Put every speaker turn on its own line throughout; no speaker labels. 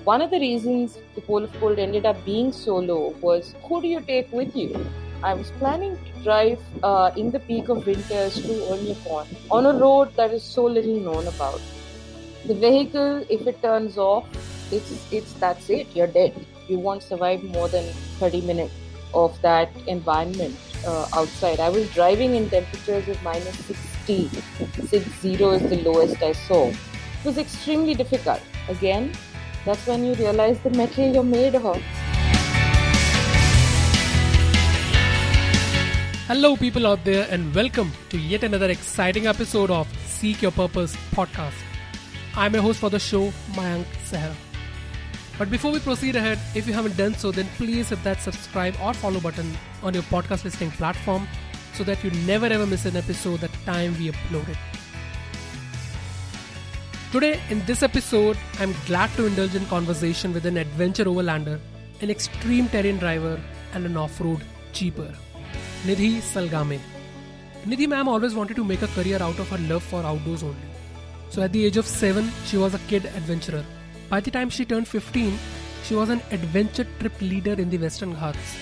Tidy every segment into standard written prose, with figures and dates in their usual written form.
One of the reasons the Pole of Cold ended up being solo was, who do you take with you? I was planning to drive in the peak of winters to Onyapon on a road that is so little known about. The vehicle, if it turns off, that's it, you're dead. You won't survive more than 30 minutes of that environment outside. I was driving in temperatures of minus 60. 60 is the lowest I saw. It was extremely difficult. Again, that's when you realize the metal you're made of.
Hello, people out there, and welcome to yet another exciting episode of Seek Your Purpose podcast. I'm your host for the show, Mayank Sahara. But before we proceed ahead, if you haven't done so, then please hit that subscribe or follow button on your podcast listening platform so that you never ever miss an episode the time we upload it. Today, in this episode, I'm glad to indulge in conversation with an adventure overlander, an extreme terrain driver, and an off-road jeeper. Nidhi Salgame. Nidhi ma'am always wanted to make a career out of her love for outdoors only. So at the age of 7, she was a kid adventurer. By the time she turned 15, she was an adventure trip leader in the Western Ghats.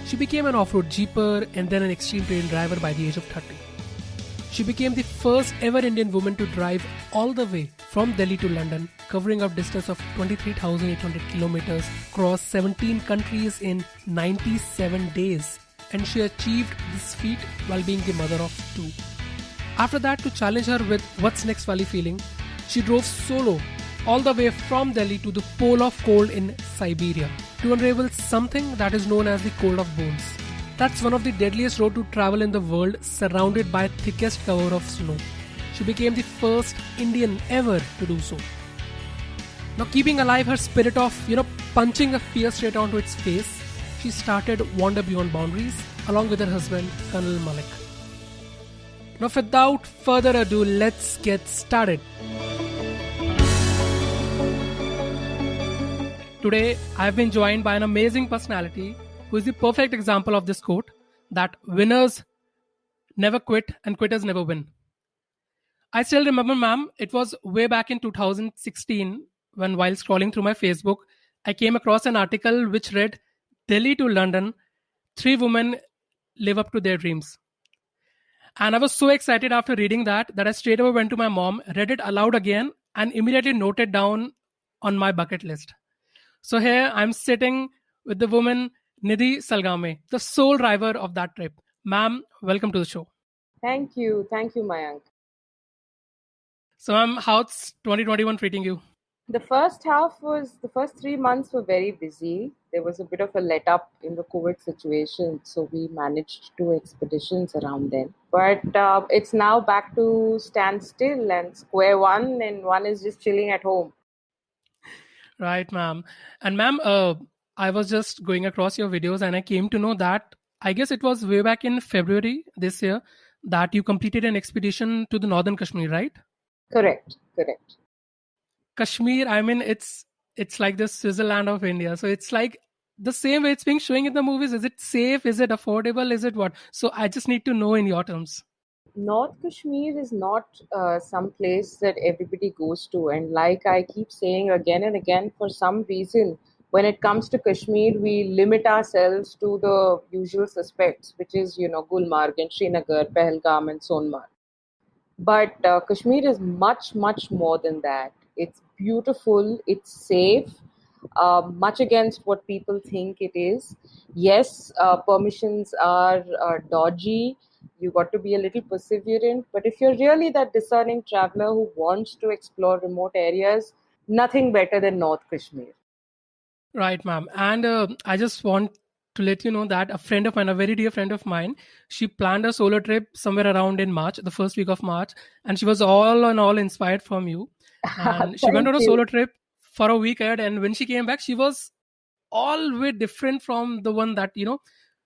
She became an off-road jeeper and then an extreme terrain driver by the age of 30. She became the first ever Indian woman to drive all the way from Delhi to London, covering a distance of 23,800 kilometers across 17 countries in 97 days. And she achieved this feat while being the mother of 2. After that, to challenge her with what's next valley feeling, she drove solo all the way from Delhi to the Pole of Cold in Siberia to unravel something that is known as the Cold of Bones. That's one of the deadliest roads to travel in the world, surrounded by thickest cover of snow. She became the first Indian ever to do so. Now, keeping alive her spirit of, punching a fear straight onto its face, she started Wander Beyond Boundaries along with her husband, Colonel Malik. Now, without further ado, let's get started. Today, I've been joined by an amazing personality who is the perfect example of this quote that winners never quit and quitters never win. I still remember, ma'am, it was way back in 2016 when, while scrolling through my Facebook, I came across an article which read, Delhi to London, 3 women live up to their dreams. And I was so excited after reading that I straight away went to my mom, read it aloud again, and immediately noted down on my bucket list. So here I'm sitting with the woman Nidhi Salgame, the sole driver of that trip. Ma'am, welcome to the show.
Thank you, Mayank.
So ma'am, how's 2021 treating you?
The first 3 months were very busy. There was a bit of a let up in the COVID situation, so we managed 2 expeditions around then. But it's now back to standstill and square one, and one is just chilling at home.
Right, ma'am. And ma'am, I was just going across your videos and I came to know that, I guess it was way back in February this year, that you completed an expedition to the northern Kashmir, right?
Correct.
Kashmir, I mean, it's like the Switzerland of India. So it's like the same way it's being showing in the movies. Is it safe? Is it affordable? Is it what? So I just need to know in your terms.
North Kashmir is not some place that everybody goes to. And like I keep saying again and again, for some reason, when it comes to Kashmir, we limit ourselves to the usual suspects, which is, Gulmarg and Srinagar, Pahalgam and Sonmarg. But Kashmir is much, much more than that. It's beautiful, it's safe, much against what people think it is. Yes, permissions are dodgy. You got to be a little perseverant. But if you're really that discerning traveler who wants to explore remote areas, nothing better than North Kashmir.
Right, ma'am. And I just want to let you know that a friend of mine, a very dear friend of mine, she planned a solo trip somewhere around in March, the first week of March. And she was all in all inspired from you. And she went on a solo trip for a week ahead. And when she came back, she was all way different from the one that,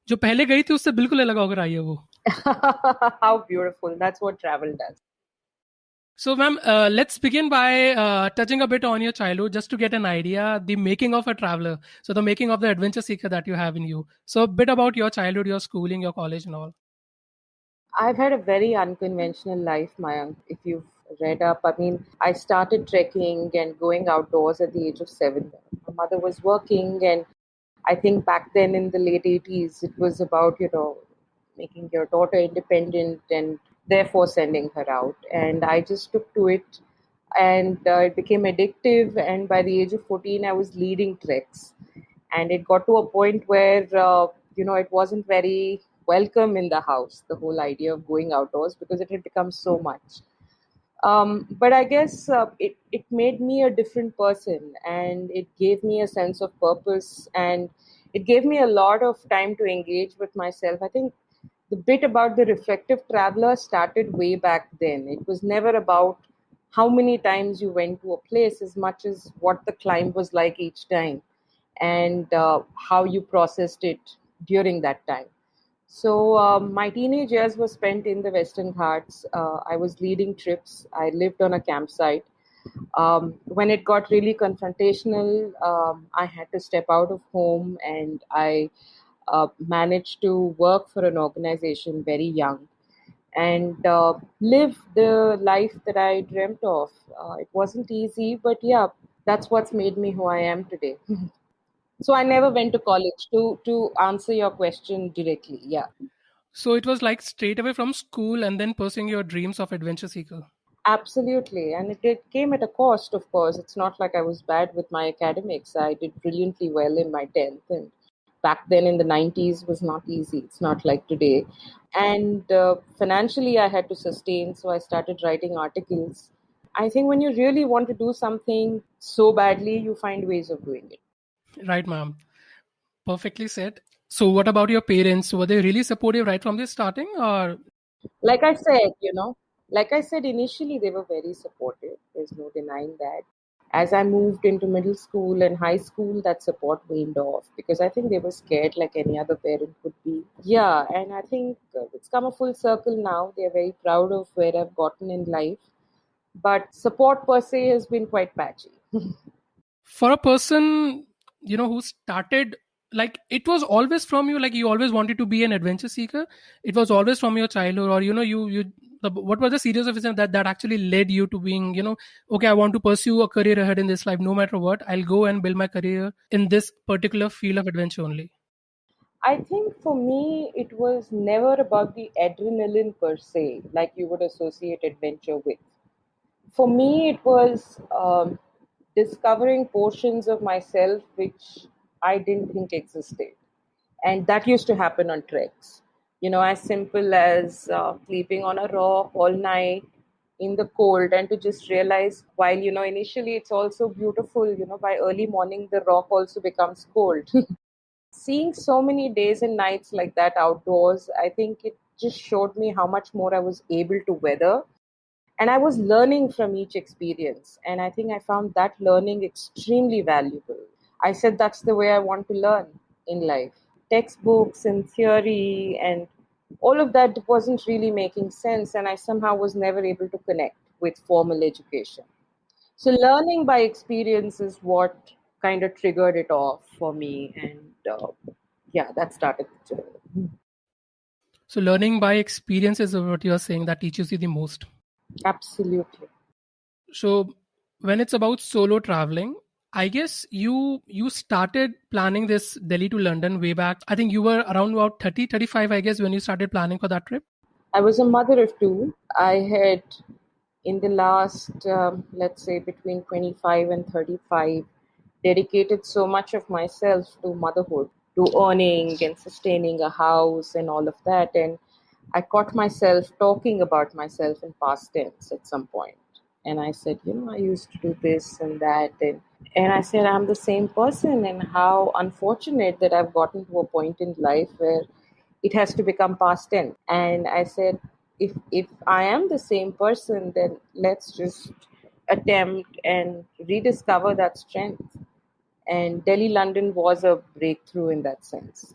जो पहले गई थी उससे बिल्कुल अलग होकर आई है वो.
How beautiful. That's what travel does.
So, ma'am, let's begin by touching a bit on your childhood, just to get an idea, the making of a traveler. So, the making of the adventure seeker that you have in you. So, a bit about your childhood, your schooling, your college and all.
I've had a very unconventional life, Mayank. If you've read up. I mean, I started trekking and going outdoors at the age of 7. My mother was working, and I think back then in the late 80s, it was about, making your daughter independent and therefore sending her out. And I just took to it, and it became addictive. And by the age of 14, I was leading treks. And it got to a point where, it wasn't very welcome in the house, the whole idea of going outdoors, because it had become so much. But I guess it made me a different person, and it gave me a sense of purpose, and it gave me a lot of time to engage with myself. I think the bit about the reflective traveler started way back then. It was never about how many times you went to a place as much as what the climb was like each time, and how you processed it during that time. So, my teenage years were spent in the Western Ghats. I was leading trips. I lived on a campsite. When it got really confrontational, I had to step out of home, and I managed to work for an organization very young and live the life that I dreamt of. It wasn't easy, but yeah, that's what's made me who I am today. So I never went to college, to answer your question directly. Yeah.
So it was like straight away from school and then pursuing your dreams of adventure seeker.
Absolutely. And it came at a cost, of course. It's not like I was bad with my academics. I did brilliantly well in my 10th. And back then in the 90s was not easy. It's not like today. And financially, I had to sustain. So I started writing articles. I think when you really want to do something so badly, you find ways of doing it.
Right, ma'am. Perfectly said. So what about your parents? Were they really supportive right from the starting, or
Like I said, like I said, initially they were very supportive. There's no denying that. As I moved into middle school and high school, that support waned off because I think they were scared like any other parent could be. Yeah, and I think it's come a full circle now. They're very proud of where I've gotten in life. But support per se has been quite patchy.
for a person who started, like, it was always from you, like you always wanted to be an adventure seeker? It was always from your childhood, or what was the series of events that actually led you to being, okay, I want to pursue a career ahead in this life, no matter what, I'll go and build my career in this particular field of adventure only?
I think for me, it was never about the adrenaline per se, like you would associate adventure with. For me, it was discovering portions of myself which I didn't think existed. And that used to happen on treks. As simple as sleeping on a rock all night in the cold, and to just realize while, initially it's also beautiful, by early morning, the rock also becomes cold. Seeing so many days and nights like that outdoors, I think it just showed me how much more I was able to weather, and I was learning from each experience. And I think I found that learning extremely valuable. I said that's the way I want to learn in life. Textbooks and theory and all of that wasn't really making sense, and I somehow was never able to connect with formal education. So learning by experience is what kind of triggered it off for me, and yeah, that started the journey.
So learning by experience is what you are saying that teaches you the most.
Absolutely.
So when it's about solo traveling, I guess you started planning this Delhi to London way back. I think you were around about 30, 35, I guess, when you started planning for that trip.
I was a mother of two. I had, in the last, let's say, between 25 and 35, dedicated so much of myself to motherhood, to earning and sustaining a house and all of that. And I caught myself talking about myself in past tense at some point. And I said, I used to do this and that. And I said, I'm the same person, and how unfortunate that I've gotten to a point in life where it has to become past tense. And I said, if I am the same person, then let's just attempt and rediscover that strength. And Delhi London was a breakthrough in that sense.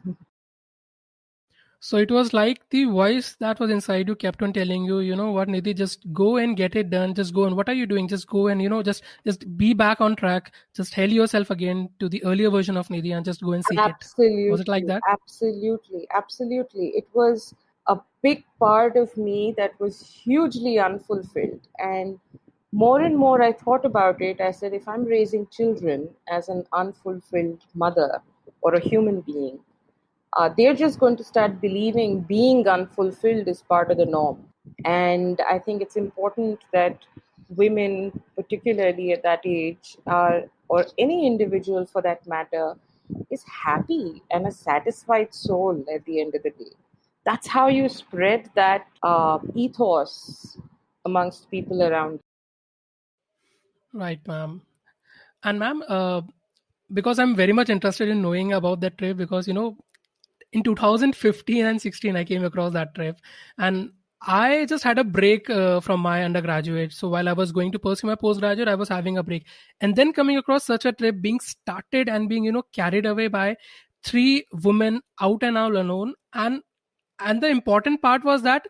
So it was like the voice that was inside you kept on telling you, you know what, Nidhi, just go and get it done. Just go and what are you doing? Just go and just be back on track. Just tell yourself again to the earlier version of Nidhi and just go and seek it. Was it like
Absolutely,
that?
absolutely, absolutely. It was a big part of me that was hugely unfulfilled. And More and more I thought about it. I said, if I'm raising children as an unfulfilled mother or a human being, they're just going to start believing being unfulfilled is part of the norm. And I think it's important that women, particularly at that age, are, or any individual for that matter, is happy and a satisfied soul at the end of the day. That's how you spread that ethos amongst people around.
Right, ma'am. And ma'am, because I'm very much interested in knowing about that trip, because in 2015 and 16 I came across that trip, and I just had a break from my undergraduate. So while I was going to pursue my postgraduate, I was having a break, and then coming across such a trip, being started and being carried away by three women out and out alone. And the important part was that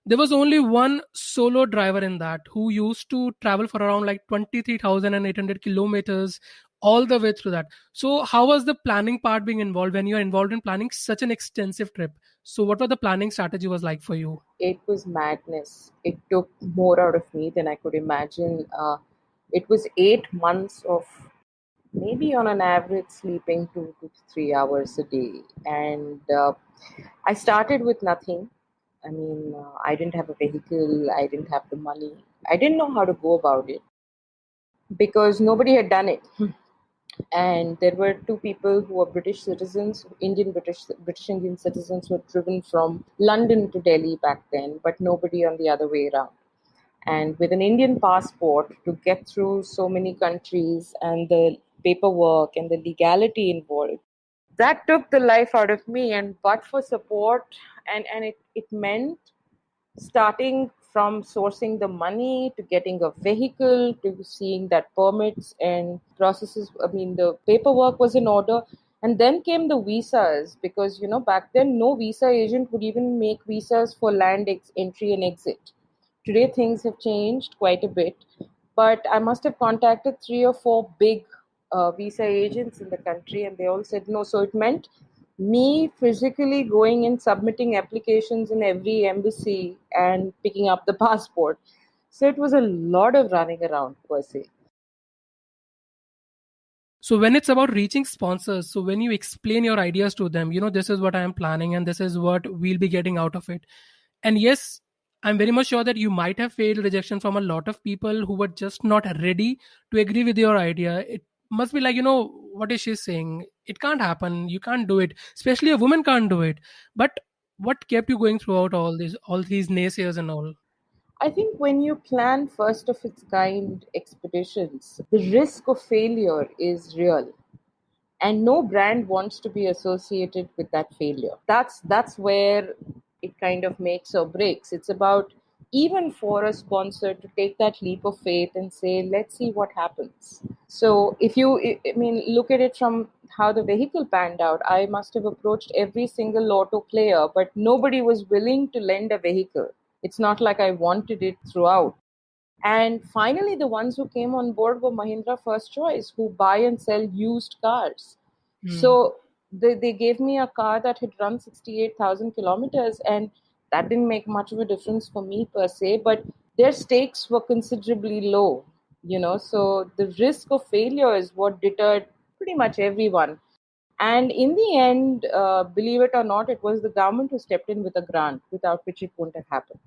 there was only one solo driver in that, who used to travel for around like 23,800 kilometers all the way through that. So how was the planning part being involved when you are involved in planning such an extensive trip? So what were the planning strategy was like for you?
It was madness. It took more out of me than I could imagine. It was 8 months of maybe on an average sleeping 2 to 3 hours a day. And I started with nothing. I mean, I didn't have a vehicle, I didn't have the money, I didn't know how to go about it because nobody had done it. And there were two people who were British citizens, British Indian citizens, who were driven from London to Delhi back then, but nobody on the other way around. And with an Indian passport, to get through so many countries and the paperwork and the legality involved, that took the life out of me. And but for support, and it meant starting from sourcing the money to getting a vehicle to seeing that permits and processes, I mean, the paperwork was in order. And then came the visas, because back then no visa agent would even make visas for entry and exit. Today things have changed quite a bit, but I must have contacted three or four big visa agents in the country, and they all said no. So it meant me physically going and submitting applications in every embassy and picking up the passport. So it was a lot of running around per se.
So when it's about reaching sponsors, so when you explain your ideas to them, this is what I am planning and this is what we'll be getting out of it. And yes, I'm very much sure that you might have failed rejection from a lot of people who were just not ready to agree with your idea. It must be like, what is she saying? It can't happen. You can't do it. Especially a woman can't do it. But what kept you going throughout all these naysayers and all?
I think when you plan first of its kind expeditions, the risk of failure is real. And no brand wants to be associated with that failure. That's where it kind of makes or breaks. It's about, even for a sponsor to take that leap of faith and say, let's see what happens. So if you, I mean, look at it from how the vehicle panned out. I must have approached every single auto player, but nobody was willing to lend a vehicle. It's not like I wanted it throughout. And finally, the ones who came on board were Mahindra First Choice, who buy and sell used cars.
Hmm.
So they gave me a car that had run 68,000 kilometers, and that didn't make much of a difference for me per se, but their stakes were considerably low. So the risk of failure is what deterred pretty much everyone. And in the end, believe it or not, it was the government who stepped in with a grant, without which it wouldn't have happened.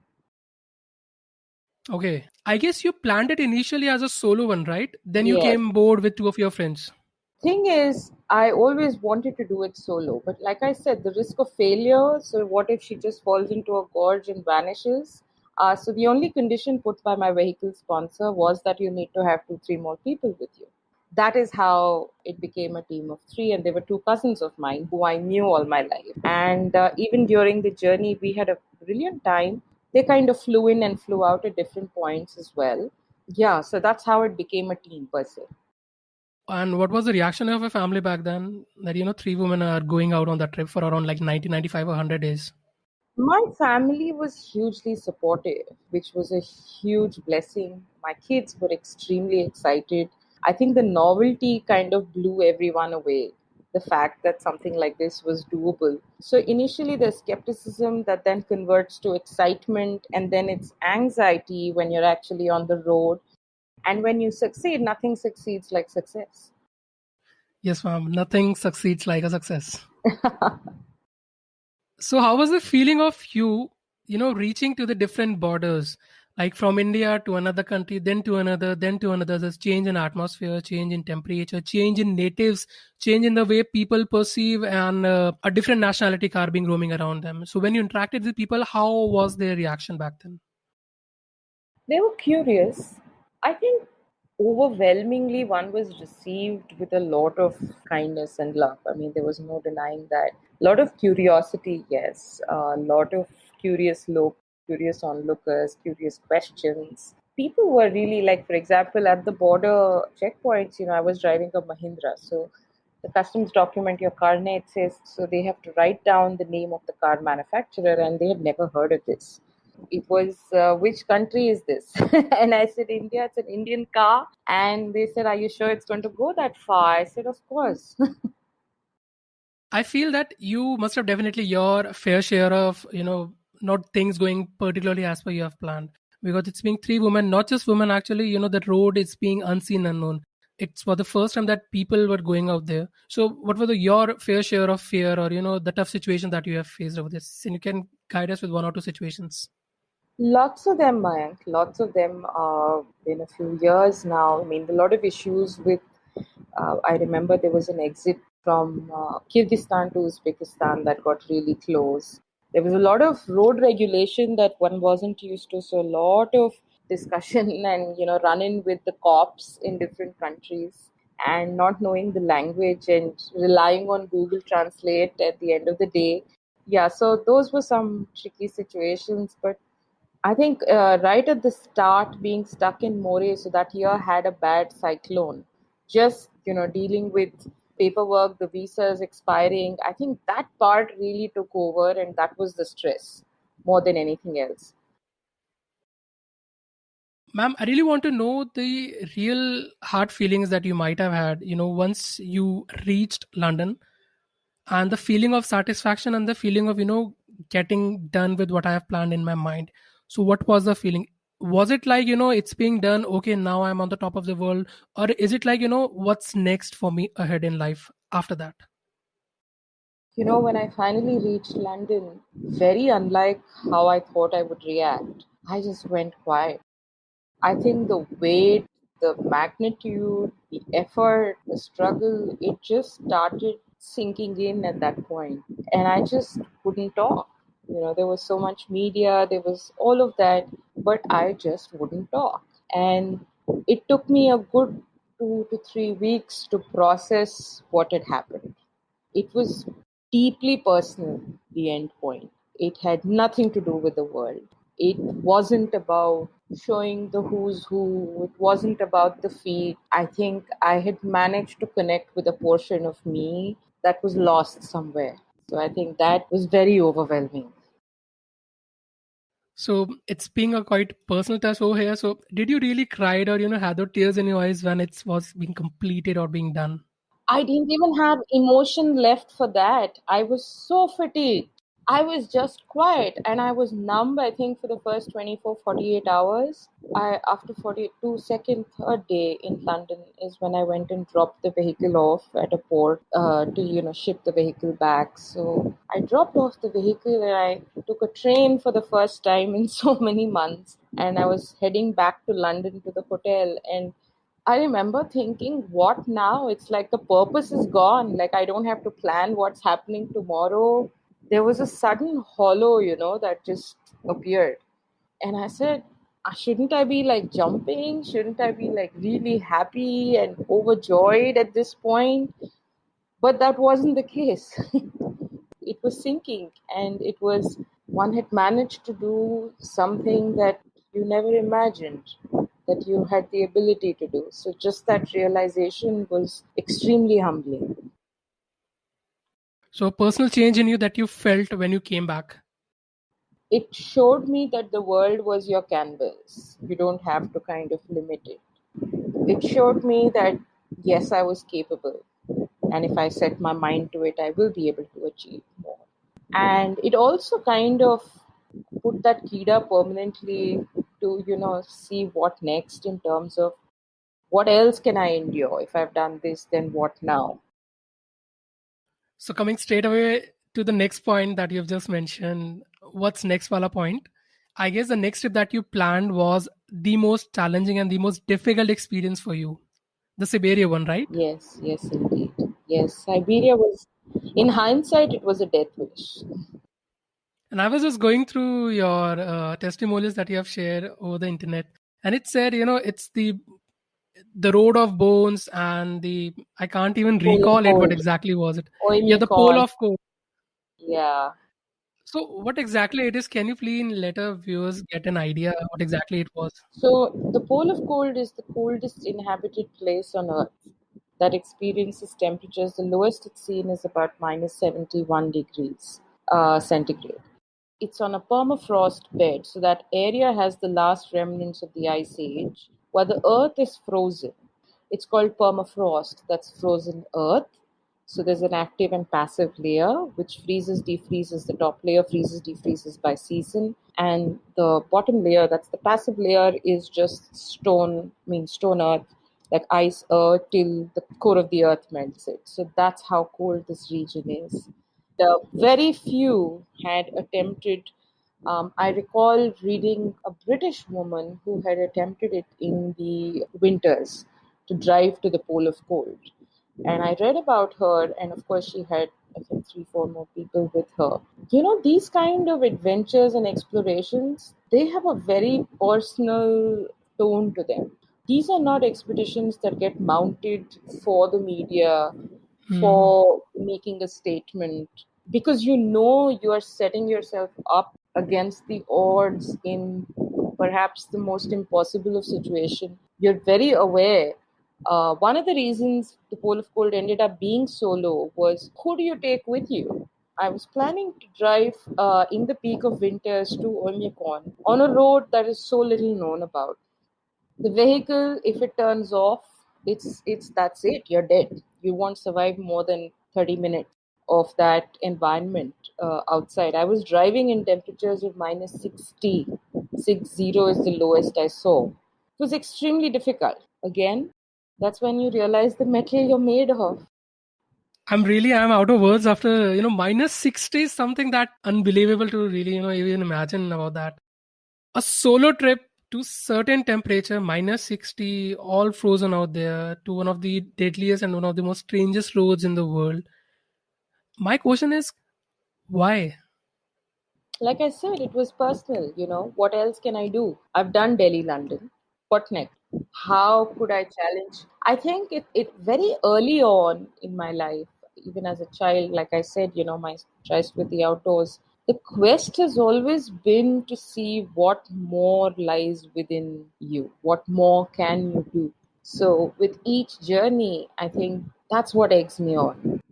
Okay. I guess you planned it initially as a solo one, right? Then you
Yes.
came board with two of your friends.
Thing is, I always wanted to do it solo, but like I said, the risk of failure. So what if she just falls into a gorge and vanishes? So the only condition put by my vehicle sponsor was that you need to have 2 3 more people with you. That is how it became a team of three, and they were two cousins of mine who I knew all my life. And even during the journey, we had a brilliant time. They kind of flew in and flew out at different points as well. Yeah, so that's how it became a team per se.
And what was the reaction of your family back then that, three women are going out on that trip for around like 90, 95 or 100 days?
My family was hugely supportive, which was a huge blessing. My kids were extremely excited. I think the novelty kind of blew everyone away. The fact that something like this was doable. So initially, there's skepticism that then converts to excitement, and then it's anxiety when you're actually on the road. And when you succeed, nothing succeeds like success.
Yes, ma'am. Nothing succeeds like a success. So how was the feeling of reaching to the different borders, like from India to another country, then to another, then to another? There's change in atmosphere, change in temperature, change in natives, change in the way people perceive, and a different nationality car being roaming around them. So when you interacted with people, how was their reaction back then?
They were curious. I think overwhelmingly one was received with a lot of kindness and love. I mean, there was no denying that. A lot of curiosity, yes. A lot of curious onlookers, curious questions. People were really like, for example, at the border checkpoints, I was driving a Mahindra. So the customs document your car name says, so they have to write down the name of the car manufacturer, and they had never heard of this. It was, which country is this? And I said, India, it's an Indian car. And they said, are you sure it's going to go that far? I said, of course.
I feel that you must have definitely your fair share of, not things going particularly as per you have planned. Because it's being three women, not just women actually, the road is being unseen, unknown. It's for the first time that people were going out there. So what were your fair share of fear or, the tough situation that you have faced over this? And you can guide us with one or two situations.
Lots of them, Mayank. Lots of them. Been a few years now. I mean, a lot of issues with. I remember there was an exit from Kyrgyzstan to Uzbekistan that got really close. There was a lot of road regulation that one wasn't used to. So a lot of discussion and run-in with the cops in different countries and not knowing the language and relying on Google Translate at the end of the day. Yeah, so those were some tricky situations, but I think right at the start, being stuck in Moreh, so that year had a bad cyclone. Just dealing with paperwork, the visas expiring. I think that part really took over, and that was the stress more than anything else.
Ma'am, I really want to know the real heart feelings that you might have had, once you reached London, and the feeling of satisfaction and the feeling of getting done with what I have planned in my mind. So what was the feeling? Was it like it's being done, okay, now I'm on the top of the world? Or is it like what's next for me ahead in life after that?
When I finally reached London, very unlike how I thought I would react, I just went quiet. I think the weight, the magnitude, the effort, the struggle, it just started sinking in at that point. And I just wouldn't talk. There was so much media, there was all of that, but I just wouldn't talk. And it took me a good 2 to 3 weeks to process what had happened. It was deeply personal, the end point. It had nothing to do with the world. It wasn't about showing the who's who. It wasn't about the feat. I think I had managed to connect with a portion of me that was lost somewhere. So I think that was very overwhelming.
So it's being a quite personal touch over here. So did you really cried or had the tears in your eyes when it was being completed or being done?
I didn't even have emotion left for that. I was so fatigued. I was just quiet and I was numb, I think, for the first 24, 48 hours. After 42 second, third day in London is when I went and dropped the vehicle off at a port to, ship the vehicle back. So I dropped off the vehicle and I took a train for the first time in so many months. And I was heading back to London to the hotel, and I remember thinking, what now? It's like the purpose is gone. Like I don't have to plan what's happening tomorrow. There was a sudden hollow, that just appeared. And I said, shouldn't I be like jumping? Shouldn't I be like really happy and overjoyed at this point? But that wasn't the case. It was sinking, and it was one had managed to do something that you never imagined that you had the ability to do. So just that realization was extremely humbling.
So a personal change in you that you felt when you came back.
It showed me that the world was your canvas. You don't have to kind of limit it. It showed me that yes, I was capable, and if I set my mind to it, I will be able to achieve more. And it also kind of put that kida permanently to see what next in terms of What else can I endure? If I've done this, then what now?
So coming straight away to the next point that you've just mentioned, what's next wala point? I guess the next trip that you planned was the most challenging and the most difficult experience for you. The Siberia one, right?
Yes, yes, indeed. Yes, Siberia was, in hindsight, it was a death wish.
And I was just going through your testimonials that you have shared over the internet, and it said, it's the road of bones and the I can't even
Pole of
recall it. What
cold.
exactly was it?
Oi
Yeah,
me
the pole
con.
of coal.
Yeah.
So, what exactly it is? Can you please let our viewers get an idea what exactly it was?
So the pole of cold is the coldest inhabited place on Earth that experiences temperatures. The lowest it's seen is about minus 71 degrees centigrade. It's on a permafrost bed, so that area has the last remnants of the ice age, where the earth is frozen. It's called permafrost, that's frozen earth. So there's an active and passive layer which freezes, defreezes. The top layer freezes, defreezes by season, and the bottom layer, that's the passive layer, is just stone, means stone earth, like ice earth, till the core of the earth melts it. So that's how cold this region is. Very few had attempted. I recall reading a British woman who had attempted it in the winters to drive to the pole of cold. And I read about her, and of course, she had, I think, three, four more people with her. These kind of adventures and explorations, they have a very personal tone to them. These are not expeditions that get mounted for the media,
Hmm.
for making a statement, because you are setting yourself up against the odds in perhaps the most impossible of situation. You're very aware. One of the reasons the pole of cold ended up being solo was, who do you take with you? I was planning to drive in the peak of winters to Oymyakon on a road that is so little known about. The vehicle, if it turns off, it's that's it. You're dead. You won't survive more than 30 minutes of that environment outside. I was driving in temperatures of minus 60. 60 is the lowest I saw. It was extremely difficult. Again, that's when you realize the metal you're made of.
I'm out of words after minus 60 is something that unbelievable to really even imagine about that. A solo trip to certain temperature, minus 60, all frozen out there, to one of the deadliest and one of the most strangest roads in the world. My question is, why?
Like I said, it was personal. What else can I do? I've done Delhi, London. What next? How could I challenge? I think it very early on in my life, even as a child, like I said, my interest with the outdoors. The quest has always been to see what more lies within you. What more can you do? So with each journey, I think that's what eggs me on,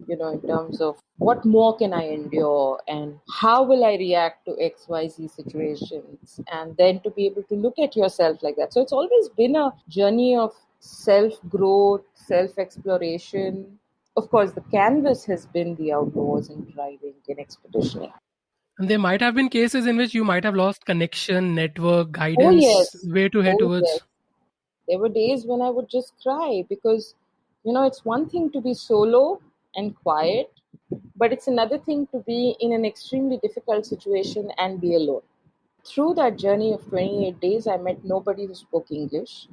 in terms of what more can I endure and how will I react to XYZ situations, and then to be able to look at yourself like that. So it's always been a journey of self growth, self exploration. Of course, the canvas has been the outdoors and driving and expeditioning.
And there might have been cases in which you might have lost connection, network,
Oh,
guidance,
yes.
where to head
Oh, yes.
towards.
There were days when I would just cry because, it's one thing to be solo and quiet, but it's another thing to be in an extremely difficult situation and be alone. Through that journey of 28 days, I met nobody who spoke English.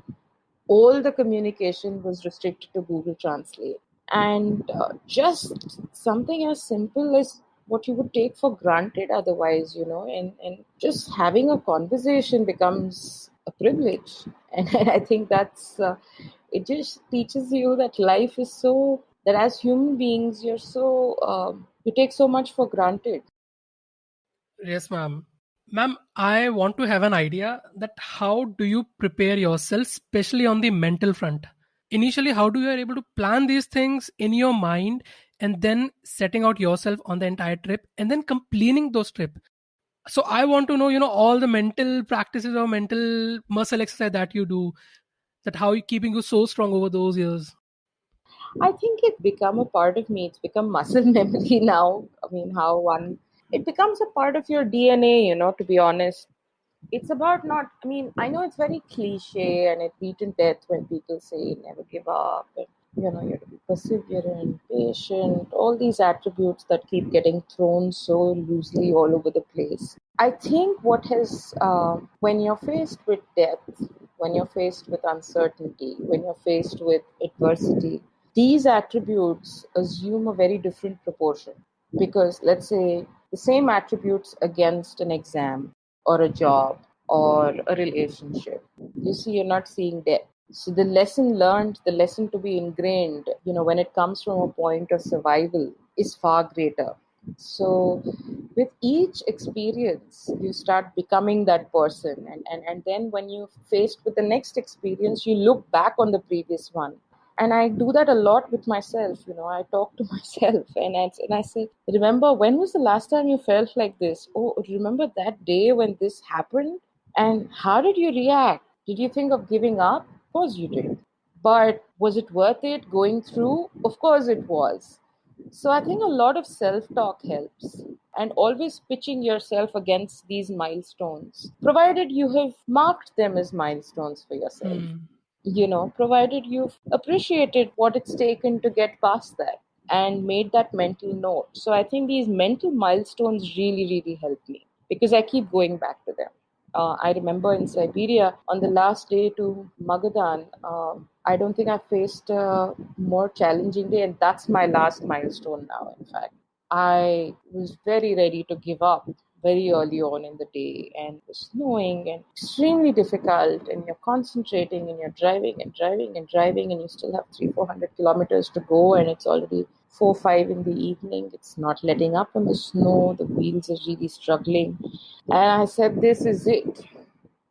All the communication was restricted to Google Translate. And just something as simple as what you would take for granted otherwise, and just having a conversation becomes a privilege. And I think it just teaches you that life is so, that as human beings, you take so much for granted.
Yes, ma'am. Ma'am, I want to have an idea that how do you prepare yourself, especially on the mental front? Initially, how do you are able to plan these things in your mind and then setting out yourself on the entire trip and then completing those trip? So I want to know, all the mental practices or mental muscle exercise that you do, that how you keeping you so strong over those years.
I think it become a part of me. It's become muscle memory now. I mean, how one, it becomes a part of your DNA, to be honest. It's about not, I mean, I know it's very cliche and it's beaten death when people say never give up and, you have to be perseverant, patient, all these attributes that keep getting thrown so loosely all over the place. I think what has, when you're faced with death, when you're faced with uncertainty, when you're faced with adversity, these attributes assume a very different proportion. Because let's say the same attributes against an exam or a job or a relationship. You see, you're not seeing depth. So the lesson learned, the lesson to be ingrained, when it comes from a point of survival, is far greater. So with each experience, you start becoming that person. And then when you're faced with the next experience, you look back on the previous one. And I do that a lot with myself. I talk to myself and I say, remember, when was the last time you felt like this? Oh, remember that day when this happened? And how did you react? Did you think of giving up? Of course you did. But was it worth it going through? Of course it was. So I think a lot of self talk helps. And always pitching yourself against these milestones, provided you have marked them as milestones for yourself,
Hmm.
provided you've appreciated what it's taken to get past that and made that mental note. So I think these mental milestones really, really help me because I keep going back to them. I remember in Siberia on the last day to Magadan, I don't think I faced a more challenging day, and that's my last milestone now, in fact. I was very ready to give up very early on in the day, and it was snowing and extremely difficult, and you're concentrating and you're driving and driving and driving, and you still have 300-400 kilometers to go, and it's already 4-5 in the evening. It's not letting up on the snow, the wheels are really struggling. And I said, this is it.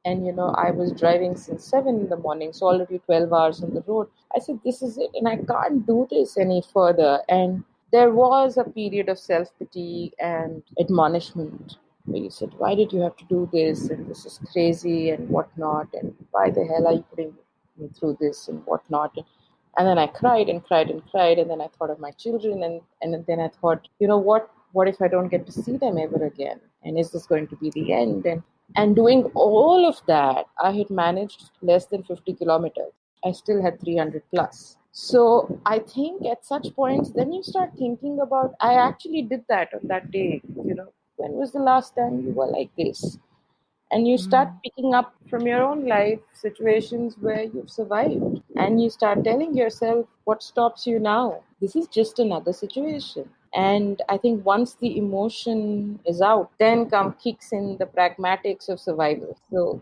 And I was driving since 7 in the morning, so already 12 hours on the road. I said, this is it, and I can't do this any further. And there was a period of self-pity and admonishment where you said, why did you have to do this, and this is crazy and whatnot, and why the hell are you putting me through this and whatnot. And then I cried and cried and cried, and then I thought of my children, and then I thought, what if I don't get to see them ever again, and is this going to be the end? And doing all of that, I had managed less than 50 kilometers. I still had 300 plus. So I think at such points, then you start thinking about, I actually did that on that day. When was the last time you were like this? And you start
Hmm.
picking up from your own life situations where you've survived. And you start telling yourself, what stops you now? This is just another situation. And I think once the emotion is out, then come kicks in the pragmatics of survival. So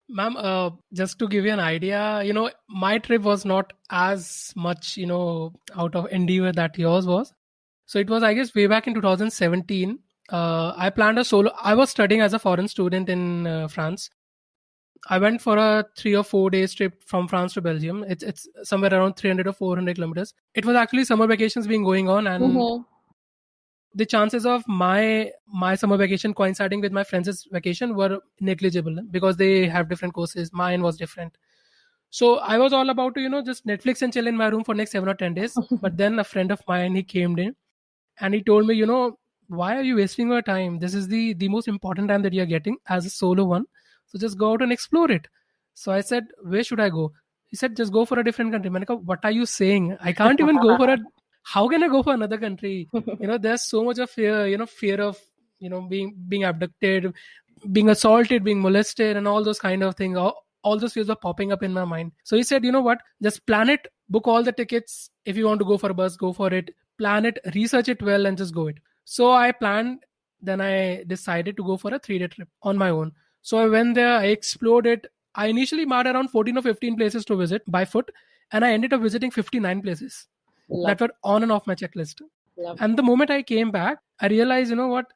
Ma'am, just to give you an idea, my trip was not as much, out of endeavor that yours was. So it was, I guess, way back in 2017. I planned a solo. I was studying as a foreign student in France. I went for a 3 or 4 days trip from France to Belgium. It's somewhere around 300 or 400 kilometers. It was actually summer vacations being going on, and
Mhm.
the chances of my summer vacation coinciding with my friends' vacation were negligible because they have different courses. Mine was different. So I was all about to, just Netflix and chill in my room for next 7 or 10 days. But then a friend of mine, he came in and he told me, why are you wasting your time? This is the most important time that you're getting as a solo one. So just go out and explore it. So I said, where should I go? He said, just go for a different country. Manika, what are you saying? I can't even go for a, how can I go for another country? There's so much of fear, fear of, being abducted, being assaulted, being molested, and all those kind of things. All those fears are popping up in my mind. So he said, you know what? Just plan it, book all the tickets. If you want to go for a bus, go for it. Plan it, research it well, and just go it. So I planned. Then I decided to go for a 3-day trip on my own. So I went there. I explored it. I initially marked around 14 or 15 places to visit by foot, and I ended up visiting 59 places that
Love,
were on and off my checklist.
love.
And the moment I came back, I realized, what,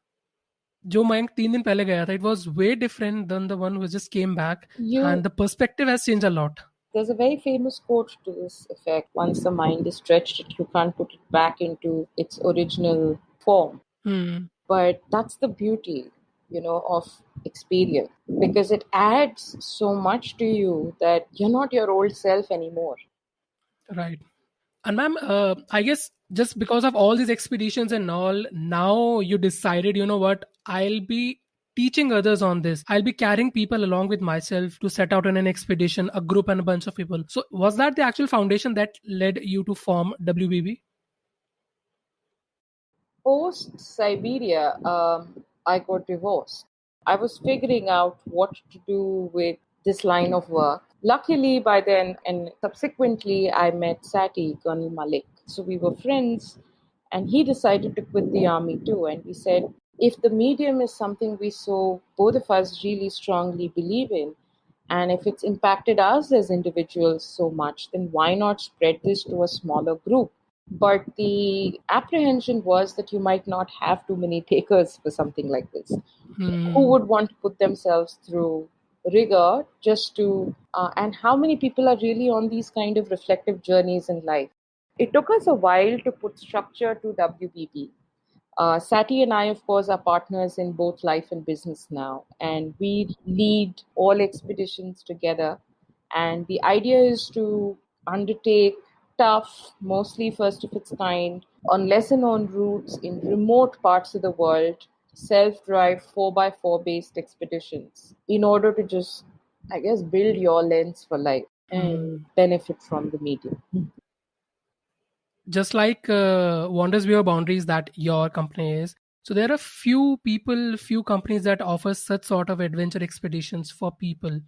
जो मैं 3 दिन पहले गया था, it was way different than the one who just came back,
You
and the perspective has changed a lot.
There's a very famous quote to this effect. Once the mind is stretched, you can't put it back into its original form.
Hmm.
But that's the beauty, of experience because it adds so much to you that you're not your old self anymore.
Right. And ma'am, I guess just because of all these expeditions and all, now you decided, you know what, I'll be teaching others on this. I'll be carrying people along with myself to set out on an expedition, a group and a bunch of people. So was that the actual foundation that led you to form WBB?
Post Siberia, I got divorced. I was figuring out what to do with this line of work. Luckily, by then, and subsequently, I met Sati, Colonel Malik. So we were friends, and he decided to quit the army too. And we said, if the medium is something we so both of us really strongly believe in, and if it's impacted us as individuals so much, then why not spread this to a smaller group? But the apprehension was that you might not have too many takers for something like this, who
Hmm.
would want to put themselves through rigor just to, and how many people are really on these kind of reflective journeys in life. It took us a while to put structure to WBB. Sati and I, of course, are partners in both life and business now, and we lead all expeditions together. And the idea is to undertake tough, mostly first of its kind, on lesser known routes in remote parts of the world, self drive 4x4 based expeditions in order to just, I guess, build your lens for life and
Hmm.
benefit from the medium.
Just like Wonders Beyond Boundaries that your company is. So there are few people, few companies that offer such sort of adventure expeditions for people.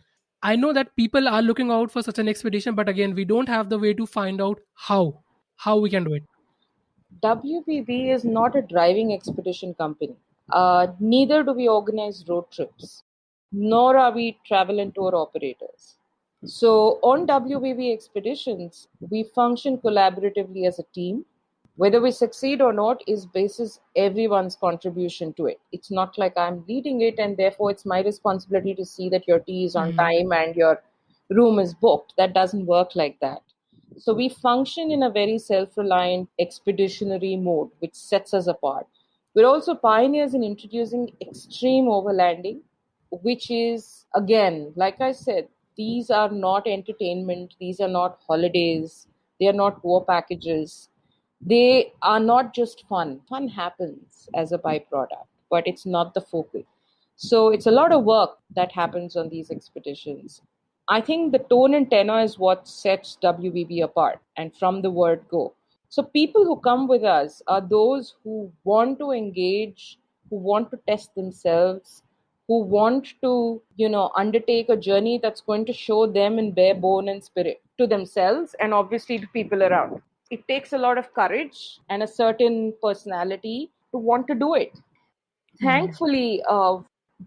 I know that people are looking out for such an expedition, but again, we don't have the way to find out how we can do it.
WBB is not a driving expedition company. Neither do we organize road trips, nor are we travel and tour operators. So, on WBB expeditions, we function collaboratively as a team. Whether we succeed or not is basis everyone's contribution to it. It's not like I'm leading it and therefore it's my responsibility to see that your tea is on
Hmm.
time and your room is booked. That doesn't work like that. So we function in a very self reliant expeditionary mode, which sets us apart. We're also pioneers in introducing extreme overlanding, which is, again, like I said, these are not entertainment, these are not holidays, they are not tour packages. They are not just fun. Fun happens as a byproduct, but it's not the focus. So it's a lot of work that happens on these expeditions. I think the tone and tenor is what sets WBB apart, and from the word go. So people who come with us are those who want to engage, who want to test themselves, who want to, undertake a journey that's going to show them in bare bone and spirit to themselves and obviously to people around. It takes a lot of courage and a certain personality to want to do it.
Hmm.
Thankfully,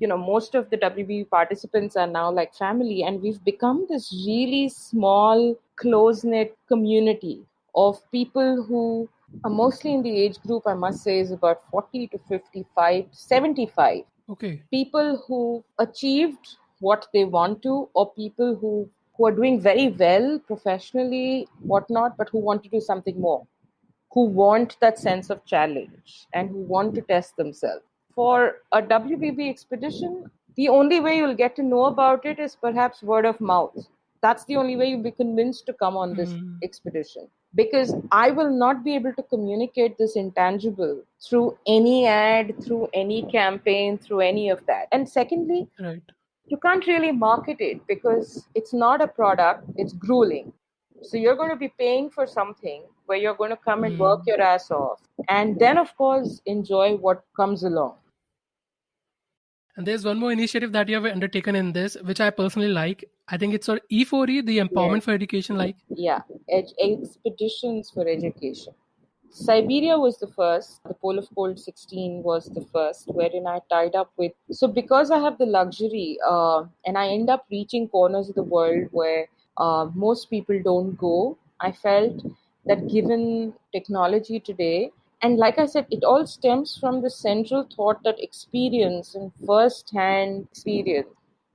most of the WB participants are now like family, and we've become this really small, close knit community of people who are mostly in the age group, I must say, is about 40 to 55, 75.
Okay.
People who achieved what they want to, or people who are doing very well professionally, whatnot, but who want to do something more, who want that sense of challenge and who want to test themselves. For a WBB expedition, the only way you'll get to know about it is perhaps word of mouth. That's the only way you'll be convinced to come on this
Hmm.
expedition. Because I will not be able to communicate this intangible through any ad, through any campaign, through any of that. And secondly,
Right.
you can't really market it because it's not a product, it's grueling. So you're going to be paying for something where you're going to come and work
Hmm.
your ass off and then, of course, enjoy what comes along.
And there's one more initiative that you have undertaken in this, which I personally like. I think it's our E4E, the
Yes.
Empowerment for Education. Like,
Yeah. Expeditions for education. Siberia was the first. The Pole of Cold 16 was the first, wherein I tied up with. So, because I have the luxury and I end up reaching corners of the world where most people don't go, I felt that given technology today, and like I said, it all stems from the central thought that experience and first hand experience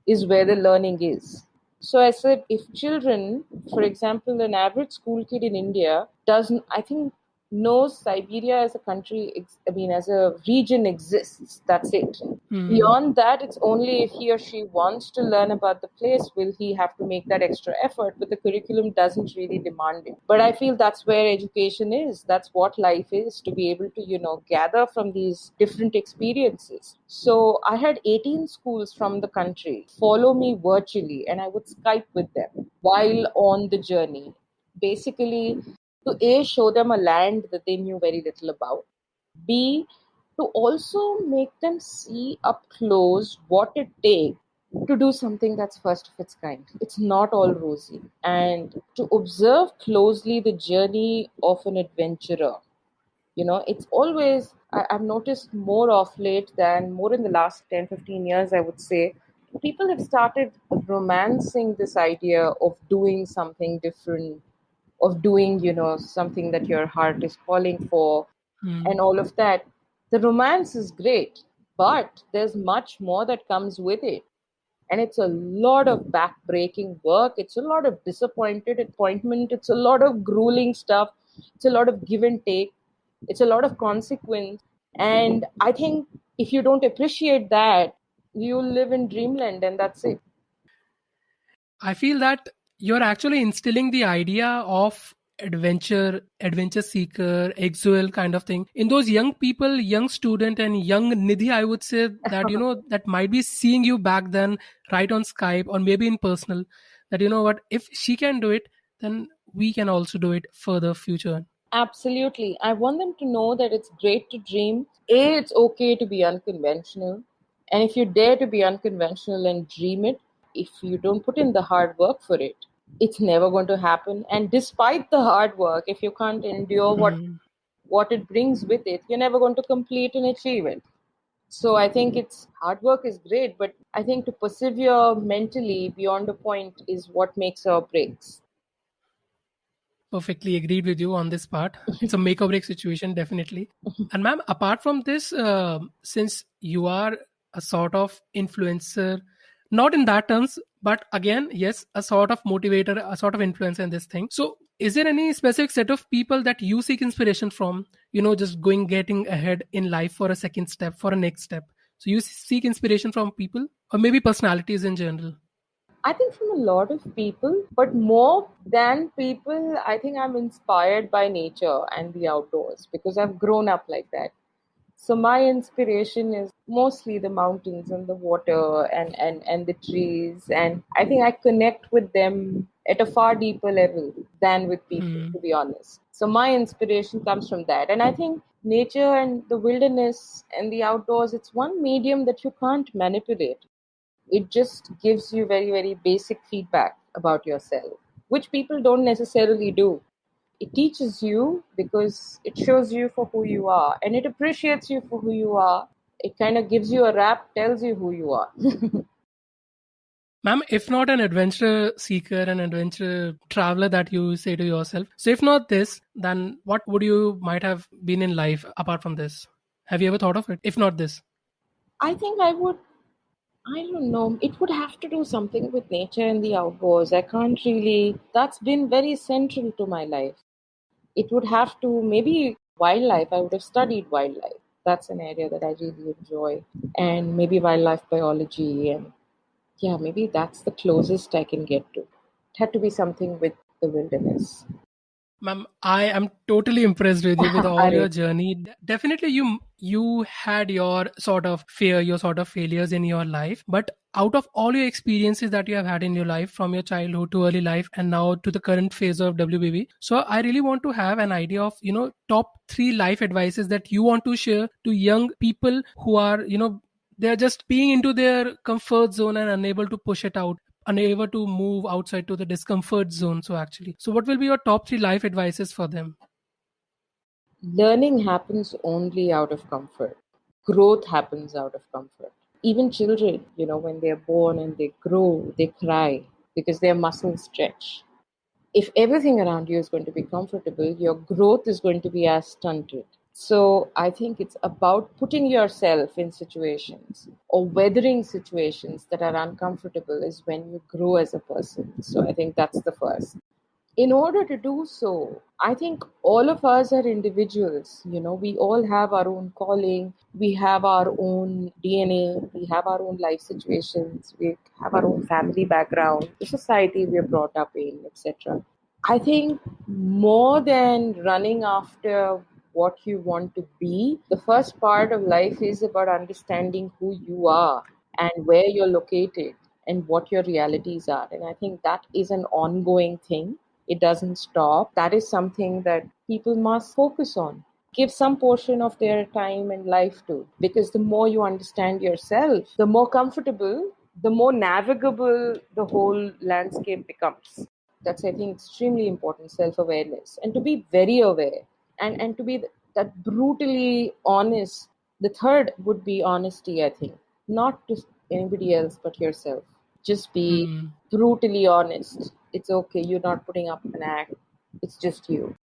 is where the learning is. So I said, if children, for example, an average school kid in India doesn't, I think knows Siberia as a country, as a region exists. That's it.
Hmm.
Beyond that, it's only if he or she wants to learn about the place will he have to make that extra effort. But the curriculum doesn't really demand it. But I feel that's where education is. That's what life is, to be able to, gather from these different experiences. So I had 18 schools from the country follow me virtually, and I would Skype with them while on the journey. Basically, to A, show them a land that they knew very little about. B, to also make them see up close what it takes to do something that's first of its kind. It's not all rosy. And to observe closely the journey of an adventurer. It's always, I've noticed more of late than more in the last 10, 15 years, I would say, people have started romancing this idea of doing something different, of doing, something that your heart is calling for,
Hmm.
and all of that. The romance is great, but there's much more that comes with it. And it's a lot of back-breaking work. It's a lot of disappointment. It's a lot of grueling stuff. It's a lot of give and take. It's a lot of consequence. And I think if you don't appreciate that, you live in dreamland, and that's it.
I feel that you're actually instilling the idea of adventure seeker, exile kind of thing in those young people, young student and young Nidhi, I would say that, that might be seeing you back then, right on Skype or maybe in personal, that, what, if she can do it, then we can also do it further future.
Absolutely. I want them to know that it's great to dream. A, it's okay to be unconventional. And if you dare to be unconventional and dream it, if you don't put in the hard work for it, it's never going to happen. And despite the hard work, if you can't endure
Hmm.
what it brings with it, you're never going to complete and achieve it. So I think it's hard work is great, but I think to persevere mentally beyond a point is what makes or breaks.
Perfectly agreed with you on this part. It's a make or break situation, definitely. And ma'am, apart from this, since you are a sort of influencer, not in that terms, but again, yes, a sort of motivator, a sort of influencer in this thing. So, is there any specific set of people that you seek inspiration from? Just getting ahead in life for a second step, for a next step. So, you seek inspiration from people, or maybe personalities in general.
I think from a lot of people, but more than people, I think I'm inspired by nature and the outdoors because I've grown up like that. So my inspiration is mostly the mountains and the water and the trees. And I think I connect with them at a far deeper level than with people,
Hmm.
to be honest. So my inspiration comes from that. And I think nature and the wilderness and the outdoors, it's one medium that you can't manipulate. It just gives you very, very basic feedback about yourself, which people don't necessarily do. It teaches you because it shows you for who you are and it appreciates you for who you are. It kind of gives you a rap, tells you who you are.
Ma'am, if not an adventure seeker, an adventure traveler that you say to yourself, so if not this, then what would you might have been in life apart from this? Have you ever thought of it? If not this.
I think I don't know, it would have to do something with nature and the outdoors. I can't really, that's been very central to my life. It would have to, maybe wildlife. I would have studied wildlife. That's an area that I really enjoy. And maybe wildlife biology. And yeah, maybe that's the closest I can get to. It had to be something with the wilderness.
Ma'am, I am totally impressed with you with all
Are
your journey. Definitely, you had your sort of fear, your sort of failures in your life, but out of all your experiences that you have had in your life, from your childhood to early life, and now to the current phase of WBB, so I really want to have an idea of top three life advices that you want to share to young people who are they're just being into their comfort zone and unable to push it out, unable to move outside to the discomfort zone. So what will be your top three life advices for them?
Learning happens only out of comfort. Growth happens out of comfort. Even children, when they're born and they grow, they cry because their muscles stretch. If everything around you is going to be comfortable, your growth is going to be as stunted. So I think it's about putting yourself in situations or weathering situations that are uncomfortable is when you grow as a person. So I think that's the first. In order to do so, I think all of us are individuals. We all have our own calling, we have our own DNA, we have our own life situations, we have our own family background, the society we are brought up in, etc. I think more than running after what you want to be, the first part of life is about understanding who you are and where you're located and what your realities are. And I think that is an ongoing thing. It doesn't stop. That is something that people must focus on. Give some portion of their time and life to. Because the more you understand yourself, the more comfortable, the more navigable the whole landscape becomes. That's, I think, extremely important, self-awareness. And to be very aware and to be that brutally honest. The third would be honesty, I think. Not to anybody else but yourself. Just be
Hmm.
brutally honest. It's okay. You're not putting up an act. It's just you.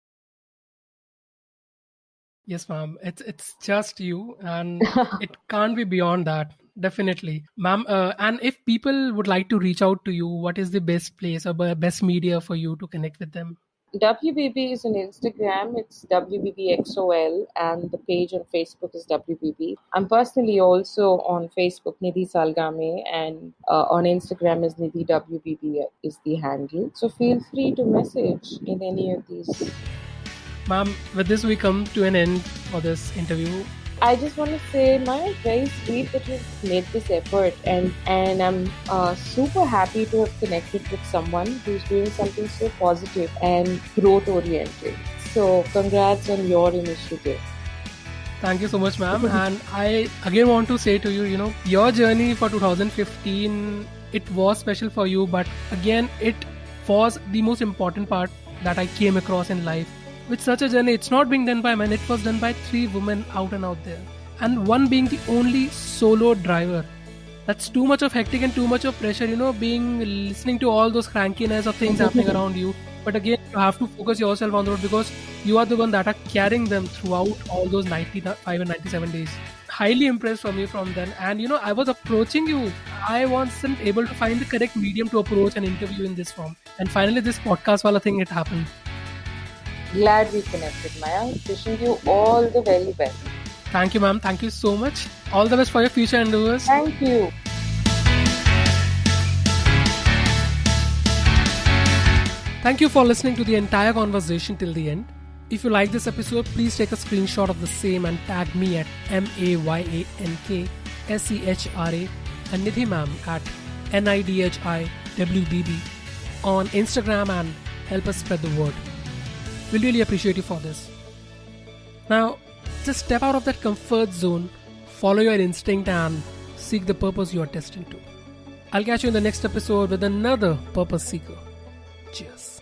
Yes, ma'am. It's just you, and it can't be beyond that. Definitely, ma'am. And if people would like to reach out to you, what is the best place or best media for you to connect with them?
WBB is on Instagram. It's WBBXOL, and the page on Facebook is WBB. I'm personally also on Facebook, Nidhi Salgame, and on Instagram is Nidhi WBB is the handle. So feel free to message in any of these.
Ma'am, with this we come to an end for this interview.
I just want to say, Maya, it's very sweet that you've made this effort, and I'm super happy to have connected with someone who's doing something so positive and growth oriented. So, congrats on your initiative.
Thank you so much, ma'am. And I again want to say to you, your journey for 2015, it was special for you, but again, it was the most important part that I came across in life. With such a journey, it's not being done by men, it was done by 3 women out and out there. And one being the only solo driver. That's too much of hectic and too much of pressure, being listening to all those crankiness of things happening around you. But again, you have to focus yourself on the road because you are the one that are carrying them throughout all those 95 and 97 days. Highly impressed from you from then. And I was approaching you. I wasn't able to find the correct medium to approach an interview in this form. And finally, this podcast wala thing, it happened.
Glad we connected, Maya. Wishing you all the very best.
Thank you, ma'am. Thank you so much. All the best for your future endeavors.
Thank you.
Thank you for listening to the entire conversation till the end. If you like this episode, please take a screenshot of the same and tag me at MAYANKSEHRA and Nidhi ma'am at NIDHIWBB on Instagram and help us spread the word. We'll really appreciate you for this. Now, just step out of that comfort zone, follow your instinct and seek the purpose you are destined to. I'll catch you in the next episode with another purpose seeker. Cheers.